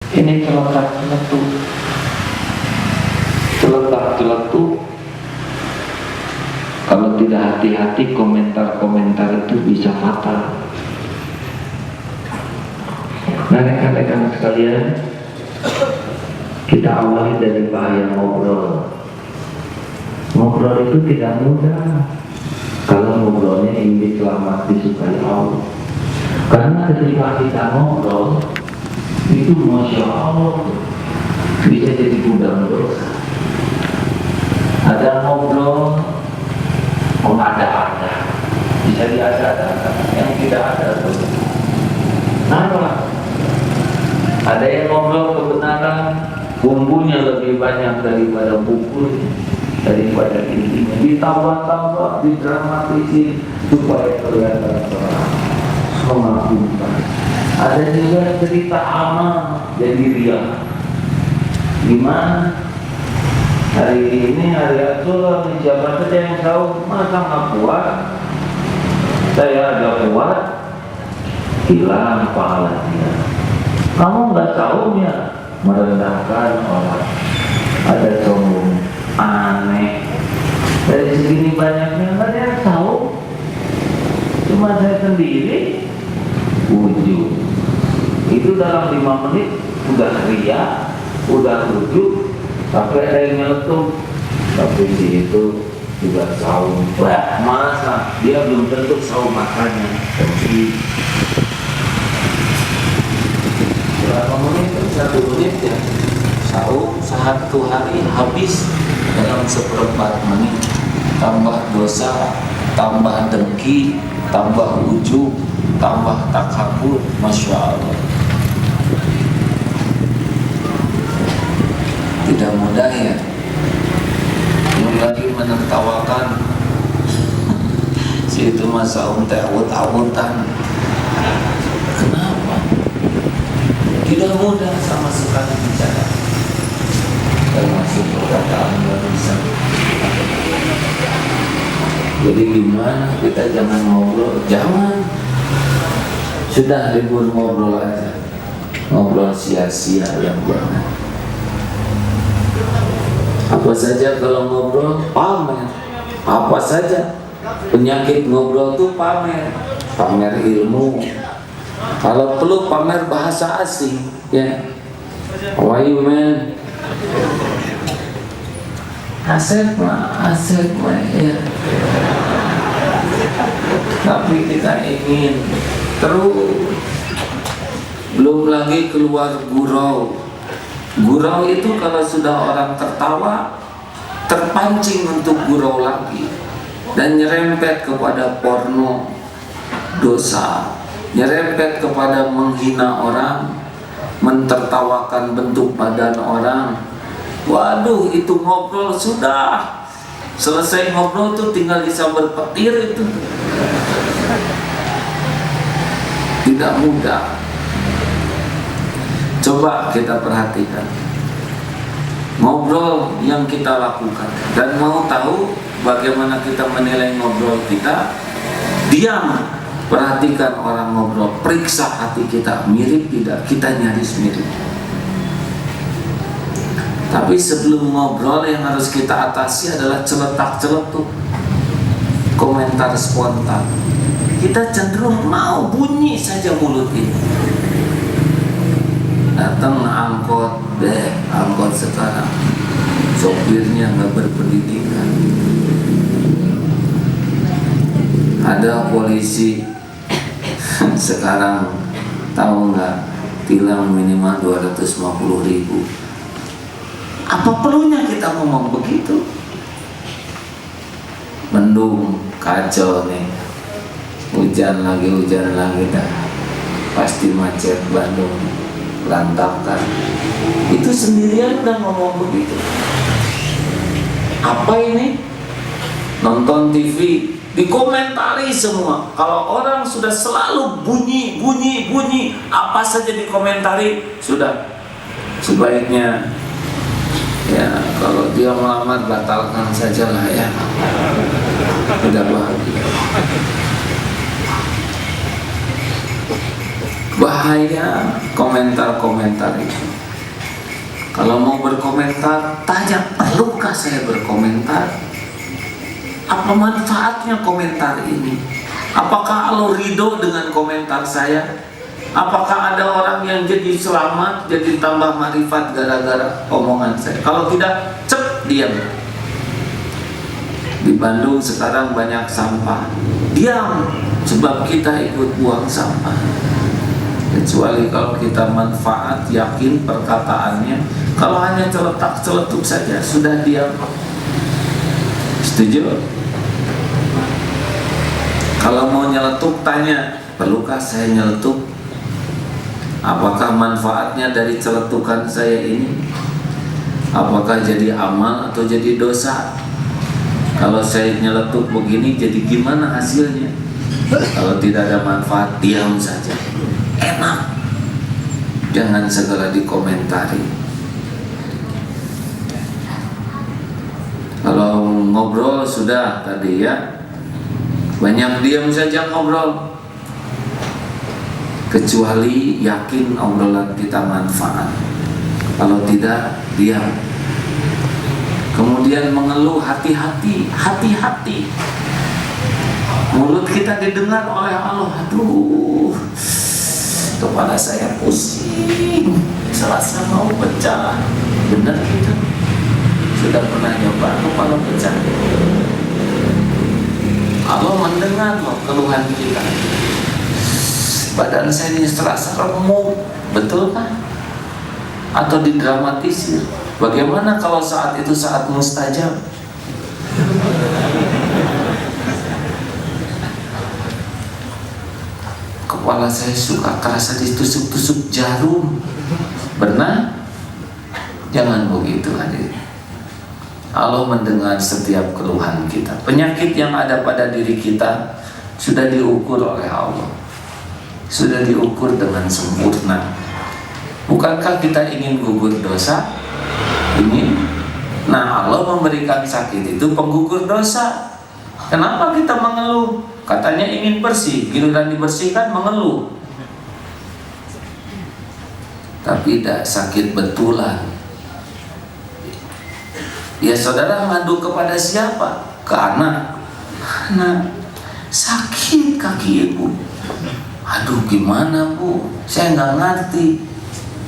Ini celetak-celetuk. Celetak-celetuk. Kalau tidak hati-hati, komentar-komentar itu bisa fatal. Nah, rekan-rekan sekalian, kita awali dari bahaya ngobrol. Ngobrol itu tidak mudah kalau ngobrolnya ingin selamat disukai Allah. Karena ketika kita ngobrol itu Masya Allah bisa jadi gudang dosa. Ada ngobrol mengada-ada, bisa diada-adakan, yang tidak ada itu. Nah, ada yang ngobrol kebenaran, bumbunya lebih banyak daripada bukunya, daripada intinya, ditambah-tambah, didramatisir supaya kelihatan terang, mengagumkan. Ada juga cerita amal jadi riak. Gimana? Hari ini hari Ashura, siapa saja yang tahu, masa nggak kuat? Saya ada kuat, hilang pahalanya. Kamu nggak tahu ya, merendahkan orang. Ada sombong, aneh. Dari segini banyaknya nggak ada yang tahu. Cuma saya sendiri, wujud. Itu dalam 5 menit udah riak, udah wujud, sampai ada yang nyeletuk. Tapi di itu juga saum. Wah, masa dia belum tentu saum makannya. Tapi berapa menit? 1 menit ya. Saum 1 hari habis dalam 1/4 menit. Tambah dosa, tambah dengki, tambah ujub, tambah takabur. Masya Allah. Tidak mudah ya. Belum lagi menertawakan. Si itu masa teh awut-awutan. Kenapa? Tidak mudah sama sekali bicara. Termasuk perkataan barusan. Jadi gimana? Kita jangan ngobrol. Jangan. Sudah libur ngobrol aja. Ngobrol sia-sia yang jangan. Apa saja kalau ngobrol pamer. Apa saja. Penyakit ngobrol tuh pamer. Pamer ilmu. Kalau perlu pamer bahasa asing, ya. How are you, man? Asik mah, ya. Tapi kita ingin terus. Belum lagi keluar gurau. Gurau itu kalau sudah orang tertawa, terpancing untuk gurau lagi dan nyerempet kepada porno, dosa, nyerempet kepada menghina orang, mentertawakan bentuk badan orang. Waduh, itu ngobrol sudah selesai ngobrol tuh tinggal disambar petir itu. Tidak mudah. Coba kita perhatikan ngobrol yang kita lakukan. Dan mau tahu bagaimana kita menilai ngobrol kita? Diam, perhatikan orang ngobrol, periksa hati kita, mirip tidak? Kita nyaris mirip. Tapi sebelum ngobrol yang harus kita atasi adalah celetak-celetuk, komentar spontan. Kita cenderung mau bunyi saja mulut ini. Datang angkot, angkot sekarang sopirnya nggak berpendidikan. Ada polisi sekarang, tahu nggak, tilang minimal 250.000. Apa perlunya kita ngomong begitu? Mendung, kacau nih, hujan lagi dah, pasti macet Bandung. Lantakan itu sendirian udah ngomong begitu. Apa ini? Nonton TV dikomentari semua. Kalau orang sudah selalu bunyi, apa saja dikomentari, sudah sebaiknya ya kalau dia melamar batalkan sajalah ya. Tidak bahagia. Bahaya komentar-komentar itu. Kalau mau berkomentar, tanya, perlukah saya berkomentar? Apa manfaatnya komentar ini? Apakah Allah ridho dengan komentar saya? Apakah ada orang yang jadi selamat, jadi tambah marifat gara-gara omongan saya? Kalau tidak, cep, diam. Di Bandung sekarang banyak sampah. Diam, sebab kita ikut buang sampah. Kecuali kalau kita manfaat, yakin perkataannya. Kalau hanya celetak-celetuk saja, sudah diam. Setuju? Kalau mau nyeletuk, tanya, perlukah saya nyeletuk? Apakah manfaatnya dari celetukan saya ini? Apakah jadi amal atau jadi dosa? Kalau saya nyeletuk begini, jadi gimana hasilnya? Kalau tidak ada manfaat, diam saja. Enak. Jangan segera dikomentari. Kalau ngobrol sudah tadi ya, banyak diam saja ngobrol. Kecuali yakin obrolan kita manfaat. Kalau tidak, diam. Kemudian mengeluh, hati-hati, hati-hati. Mulut kita didengar oleh Allah. Aduh, kepala saya pusing, serasa mau pecah. Benar gitu? Sudah pernah nyoba kepala pecah? Allah mendengar loh keluhan kita. Badan saya ini serasa remuk, betul kan? Atau didramatisir? Bagaimana kalau saat itu saat mustajab? Kepala saya suka kerasa ditusuk-tusuk jarum. Benar? Jangan begitu hadirin. Allah mendengar setiap keluhan kita. Penyakit yang ada pada diri kita sudah diukur oleh Allah. Sudah diukur dengan sempurna. Bukankah kita ingin gugur dosa? Ingin. Nah, Allah memberikan sakit itu penggugur dosa. Kenapa kita mengeluh? Katanya ingin bersih, giliran dibersihkan mengeluh. Tapi tidak, sakit betulan. Ya saudara ngadu kepada siapa? Ke anak. Anak, sakit kaki ibu. Aduh gimana bu, saya nggak ngerti.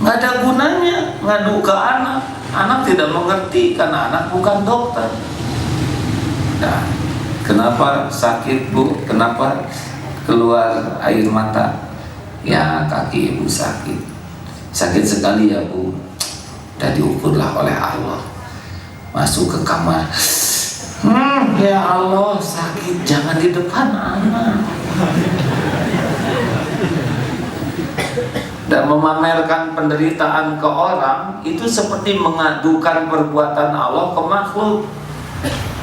Nggak ada gunanya ngadu ke anak. Anak tidak mengerti karena anak bukan dokter. Nah, kenapa sakit bu? Kenapa keluar air mata? Ya kaki ibu sakit. Sakit sekali ya bu. Udah diukurlah oleh Allah. Masuk ke kamar. Ya Allah sakit, jangan di depan anak. Dan memamerkan penderitaan ke orang itu seperti mengadukan perbuatan Allah ke makhluk.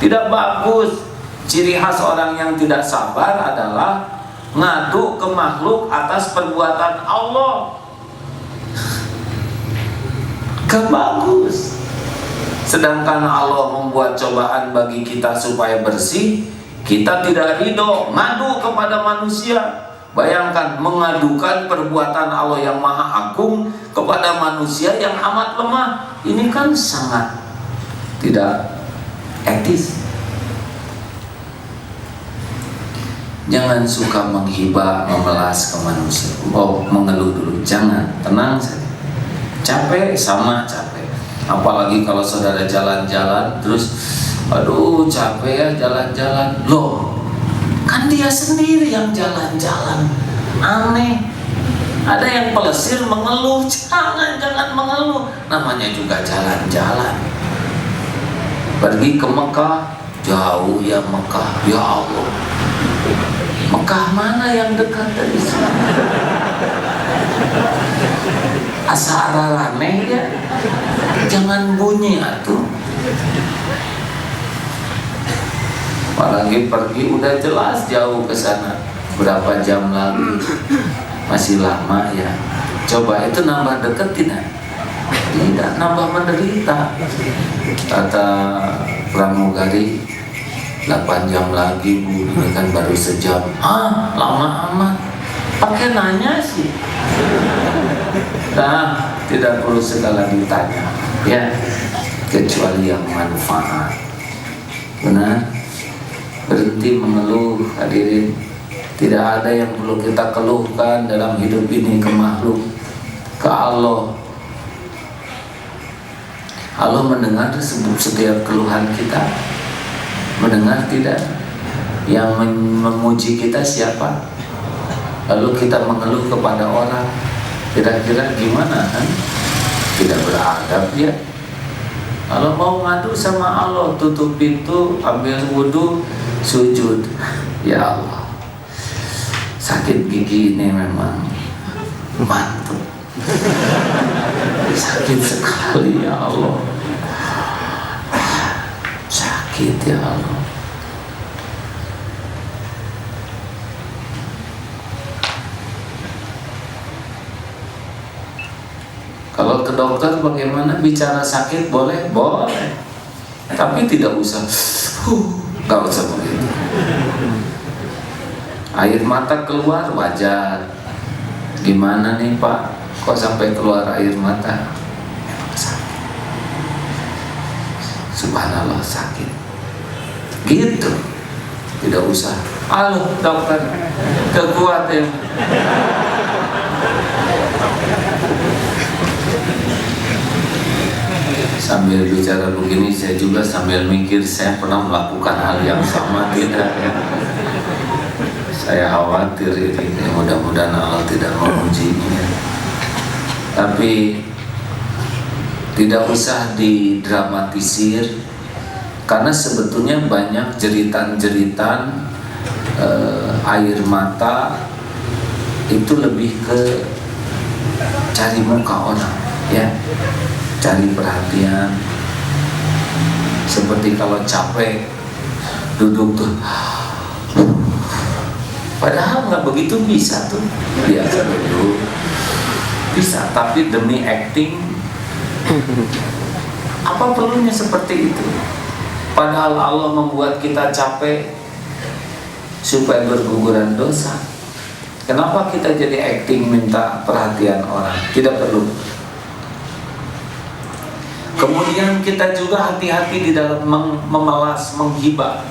Tidak bagus. Ciri khas orang yang tidak sabar adalah ngadu ke makhluk atas perbuatan Allah. Gak bagus. Sedangkan Allah membuat cobaan bagi kita supaya bersih, kita tidak ridho, ngadu kepada manusia. Bayangkan mengadukan perbuatan Allah yang maha agung kepada manusia yang amat lemah. Ini kan sangat tidak etis. Jangan suka menghibah, memelas ke manusia. Oh, mengeluh dulu, jangan, tenang saja. Capek sama capek. Apalagi kalau saudara jalan-jalan terus, aduh capek ya jalan-jalan. Loh, kan dia sendiri yang jalan-jalan. Aneh. Ada yang pelesir mengeluh. Jangan mengeluh. Namanya juga jalan-jalan. Pergi ke Mekah, jauh ya Mekah. Ya Allah, Mekah mana yang dekat dari sini? Asa rame ya. Jangan bunyi atuh. Apalagi pergi udah jelas jauh ke sana. Berapa jam lagi? Masih lama ya. Coba itu nambah dekat tidak? Tidak, nambah menderita. Kata pramugari 8 jam lagi bu, ini kan baru sejam. Ah, lama amat. Pakai nanya sih. Nah, tidak perlu segala ditanya, ya, kecuali yang manfaat. Benar? Berhenti mengeluh, hadirin. Tidak ada yang perlu kita keluhkan dalam hidup ini ke makhluk, ke Allah. Allah mendengar setiap keluhan kita. Mendengar tidak? Yang memuji kita siapa? Lalu kita mengeluh kepada orang, kira-kira gimana kan? Tidak beradab ya. Kalau mau ngadu sama Allah, tutup pintu, ambil wudhu, sujud. Ya Allah, sakit gigi ini memang mantap, sakit sekali ya Allah, sakit ya Allah. Kalau ke dokter bagaimana? Bicara sakit boleh? Boleh. Tapi tidak usah nggak usah begitu. Air mata keluar wajar. Gimana nih Pak? Kok sampai keluar air mata? Sakit. Subhanallah, sakit. Gitu. Tidak usah. Halo dokter, kekuat ya. Sambil bicara begini, saya juga sambil mikir, saya pernah melakukan hal yang sama tidak ya? Saya khawatir ini, mudah-mudahan Allah tidak mengujinya. Tapi tidak usah didramatisir, karena sebetulnya banyak jeritan-jeritan air mata itu lebih ke cari muka orang, ya, cari perhatian. Seperti kalau capek duduk tuh, padahal nggak begitu bisa tuh, biasa duduk bisa, tapi demi acting apa perlunya seperti itu? Padahal Allah membuat kita capek supaya berguguran dosa. Kenapa kita jadi acting minta perhatian orang? Tidak perlu. Kemudian kita juga hati-hati di dalam memelas, menghibah.